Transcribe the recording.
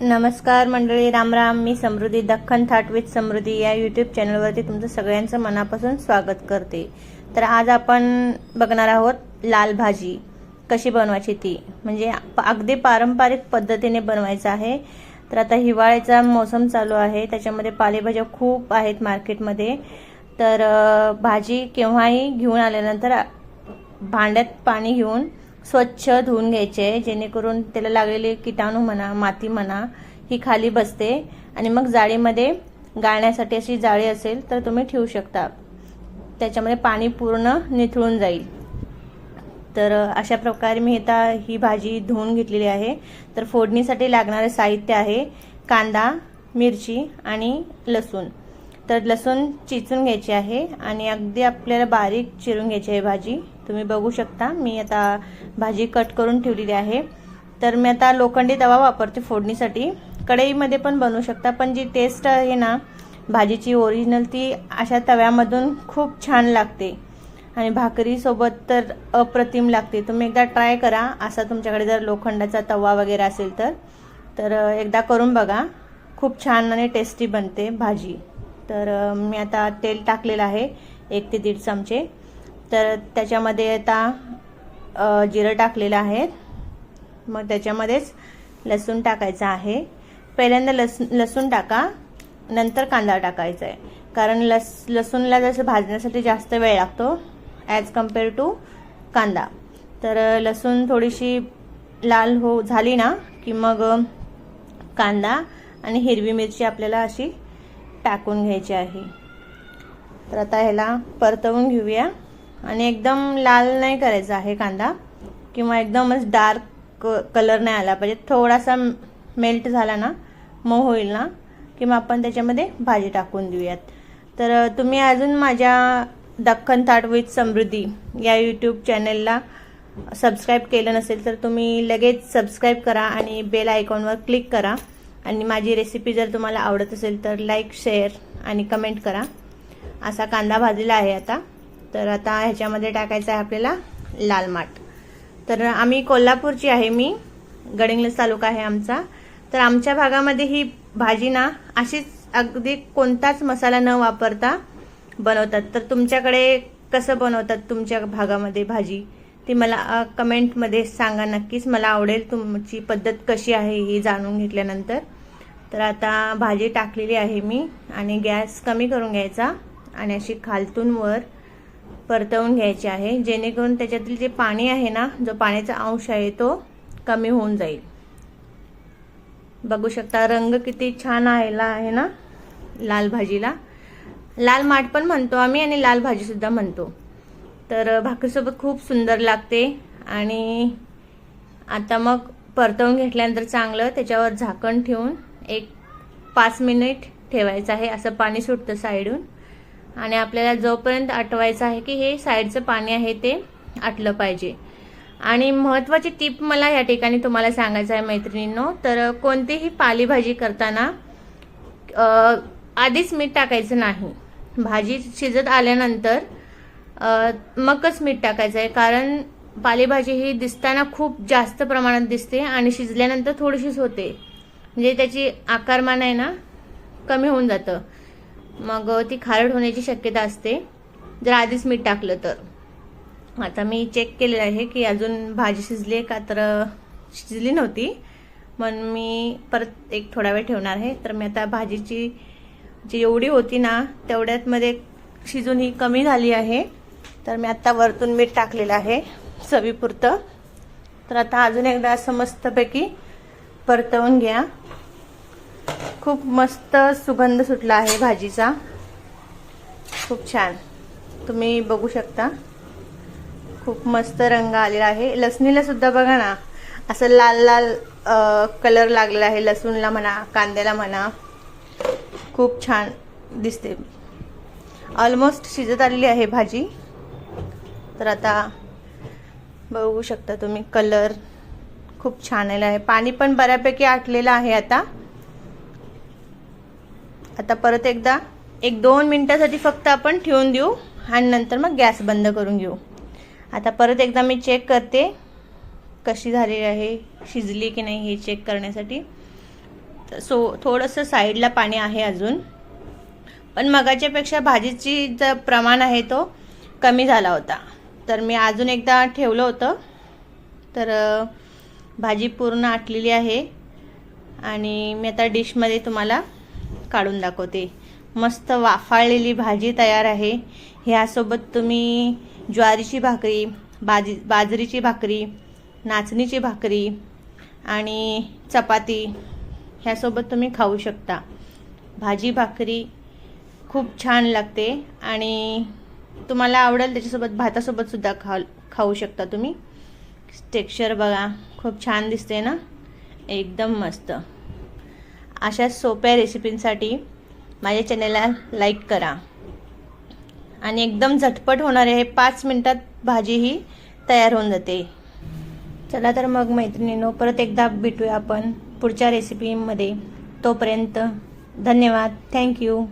नमस्कार मंडळी, रामराम. मी समृद्धी, दख्खन थाट विथ समृद्धी या यूट्यूब चॅनलवरती तुमचं सगळ्यांचं मनापासून स्वागत करते. तर आज आपण बघणार आहोत लाल भाजी कशी बनवायची, ती म्हणजे अगदी पारंपरिक पद्धतीने बनवायचं आहे. तर आता हिवाळ्याचा मोसम चालू आहे, त्याच्यामध्ये पालेभाज्या खूप आहेत मार्केटमध्ये. तर भाजी केव्हाही घेऊन आल्यानंतर भांड्यात पाणी घेऊन स्वच्छ धुवून घ्यायचे, जेणेकरून त्याला लागलेले किटाणू म्हणा, माती म्हणा, ही खाली बसते. आणि मग जाळीमध्ये गाळण्यासाठी अशी जाळी असेल तर तुम्ही ठेवू शकता, त्याच्यामध्ये पाणी पूर्ण निथळून जाईल. तर अशा प्रकारे मी आता ही भाजी धुवून घेतलेली आहे. तर फोडणीसाठी लागणारे साहित्य आहे कांदा, मिरची आणि लसूण. तर लसूण चिचून घ्यायची आहे आणि अगदी आपल्याला बारीक चिरून घ्यायची आहे भाजी. तुम्ही बघू शकता मी आता भाजी कट करून ठेवलेली आहे. तर मी आता लोखंडी तवा वापरते फोडणीसाठी. कढईमध्ये पण बनवू शकता, पण जी टेस्ट आहे ना भाजीची ओरिजिनल, ती अशा तव्यामधून खूप छान लागते आणि भाकरी सोबत तर अप्रतिम लागते. तुम्ही एकदा ट्राय करा, असा तुमच्याकडे जर लोखंडाचा तवा वगैरे असेल तर एकदा करून बघा. खूप छान आणि टेस्टी बनते भाजी. तर मी आता तेल टाकलेलं आहे 1 ते 1.5 चमचे. तर त्याच्यामध्ये आता जिरं टाकलेलं आहे. मग त्याच्यामध्येच लसूण टाकायचं आहे. पहिल्यांदा लसूण टाका, नंतर कांदा टाकायचा आहे, कारण लसूणला जसं भाजण्यासाठी जास्त वेळ लागतो ॲज कम्पेअर टू कांदा. तर लसूण थोडीशी लाल झाली ना की मग कांदा आणि हिरवी मिरची आपल्याला अशी टाकून घ्यायची आहे. तर आता ह्याला परतवून घेऊया. आणि एकदम लाल नाही करायचा आहे कांदा, किंवा एकदमच डार्क कलर नाही आला पाहिजे. थोडासा मेल्ट झाला ना, मऊ होईल ना, किंवा आपण त्याच्यामध्ये भाजी टाकून देऊयात. तर तुम्ही अजून माझ्या दख्खन थाट विथ समृद्धी या यूट्यूब चॅनलला सबस्क्राईब केलं नसेल तर तुम्ही लगेच सबस्क्राईब करा आणि बेल आयकॉनवर क्लिक करा. आणि माझी रेसिपी जर तुम्हाला आवडत असेल तर लाईक, शेअर आणि कमेंट करा. असा कांदा भाजलेला आहे आता. तर आता ह्याच्यामध्ये टाकायचं आहे आपल्याला लाल माठ. तर आम्ही कोल्हापूरची आहे, मी गडिंग्लज तालुका आहे आमचा. तर आमच्या भागामध्ये ही भाजी ना अशीच अगदी कोणताच मसाला न वापरता बनवतात. तर तुमच्याकडे कसं बनवतात तुमच्या भागामध्ये भाजी, ती मला कमेंटमध्ये सांगा नक्कीच. मला आवडेल तुमची पद्धत कशी आहे ही जाणून घेतल्यानंतर. तर आता भाजी टाकलेली आहे मी आणि गॅस कमी करून घ्यायचा आणि अशी खालतून वर परतवून घ्यायची आहे, जेणेकरून त्याच्यातील जे पाणी आहे ना, जो पाण्याचा अंश आहे तो कमी होऊन जाईल. बघू शकता रंग किती छान आलेला आहे ना लाल भाजीला. लाल माठ पण म्हणतो आम्ही आणि लाल भाजी सुद्धा म्हणतो. तर भाकरीसोबत खूप सुंदर लागते. आणि आता मग परतवून घेतल्यानंतर चांगलं त्याच्यावर झाकण ठेवून 5 मिनिट ठेवायचं आहे. असं पाणी सुटतं साईडून. आणि आपल्याला जोपर्यंत आटवायचं आहे की हे साईडचं पाणी आहे ते आटलं पाहिजे. आणि महत्त्वाची टीप मला या ठिकाणी तुम्हाला सांगायचं आहे मैत्रिणींनो. तर कोणतीही पालेभाजी करताना आधीच मीठ टाकायचं नाही. भाजी शिजत आल्यानंतर मगच मीठ टाकायचं आहे, कारण पालेभाजी ही दिसताना खूप जास्त प्रमाणात दिसते आणि शिजल्यानंतर थोडीशीच होते, म्हणजे त्याची आकारमान आहे ना कमी होऊन जातं. मग ती खारट होण्याची शक्यता असते जर आधीच मीठ टाकलं तर. आता मी चेक केलेलं आहे की अजून भाजी शिजली का, तर शिजली नव्हती, म्हणून मी परत थोडा वेळ ठेवणार आहे. तर मी आता भाजीची जी एवढी होती ना तेवढ्यात मध्ये शिजून ही कमी झाली आहे. तर मी आता वरतून मीठ टाकलेलं आहे चवीपुरतं. तर आता अजून एकदा असं मस्तपैकी परतवून घ्या. खूप मस्त सुगंध सुटला आहे भाजीचा, खूप छान. तुम्ही बघू शकता खूप मस्त रंग आलेला आहे. लसणीला सुद्धा बघा ना असं लाल लाल कलर लागलेला आहे, लसूणला म्हणा, कांद्याला म्हणा. खूप छान दिसते. ऑलमोस्ट शिजत आलेली आहे भाजी. तर आता बघू शकता तुम्ही कलर खूप छान आलेला आहे. पाणी पण बऱ्यापैकी आटलेलं आहे. आता परत एकदा 1-2 मिनिटासाठी फक्त आपण ठेवून देऊ आणि नंतर मग गॅस बंद करून घेऊ. आता परत एकदा मी चेक करते कशी झालेली आहे, शिजली की नाही हे चेक करण्यासाठी. थोडंसं साईडला पाणी आहे अजून, पण मगाच्यापेक्षा भाजीची जो प्रमाण आहे तो कमी झाला होता. तर मी अजून एकदा ठेवलं होतं. तर भाजी पूर्ण आटलेली आहे आणि मी आता डिशमध्ये तुम्हाला काढून दाखवते. मस्त वाफाळलेली भाजी तयार आहे. ह्यासोबत तुम्ही ज्वारीची भाकरी, बाजरीची भाकरी, नाचणीची भाकरी आणि चपाती ह्यासोबत तुम्ही खाऊ शकता. भाजी भाकरी खूप छान लागते आणि तुम्हाला आवडेल त्याच्यासोबत भातासोबत सुद्धा खाऊ शकता तुम्ही. टेक्स्चर बघा, खूप छान दिसते ना, एकदम मस्त. अशा सोप्या रेसिपींसाठी माझ्या चॅनलला लाईक करा. आणि एकदम झटपट होणार आहे. 5 मिनिटात भाजी ही तयार होऊन जाते. चला तर मग मैत्रिणींनो, परत एकदा भेटूया आपण पुढच्या रेसिपीमध्ये. तोपर्यंत धन्यवाद. थँक्यू.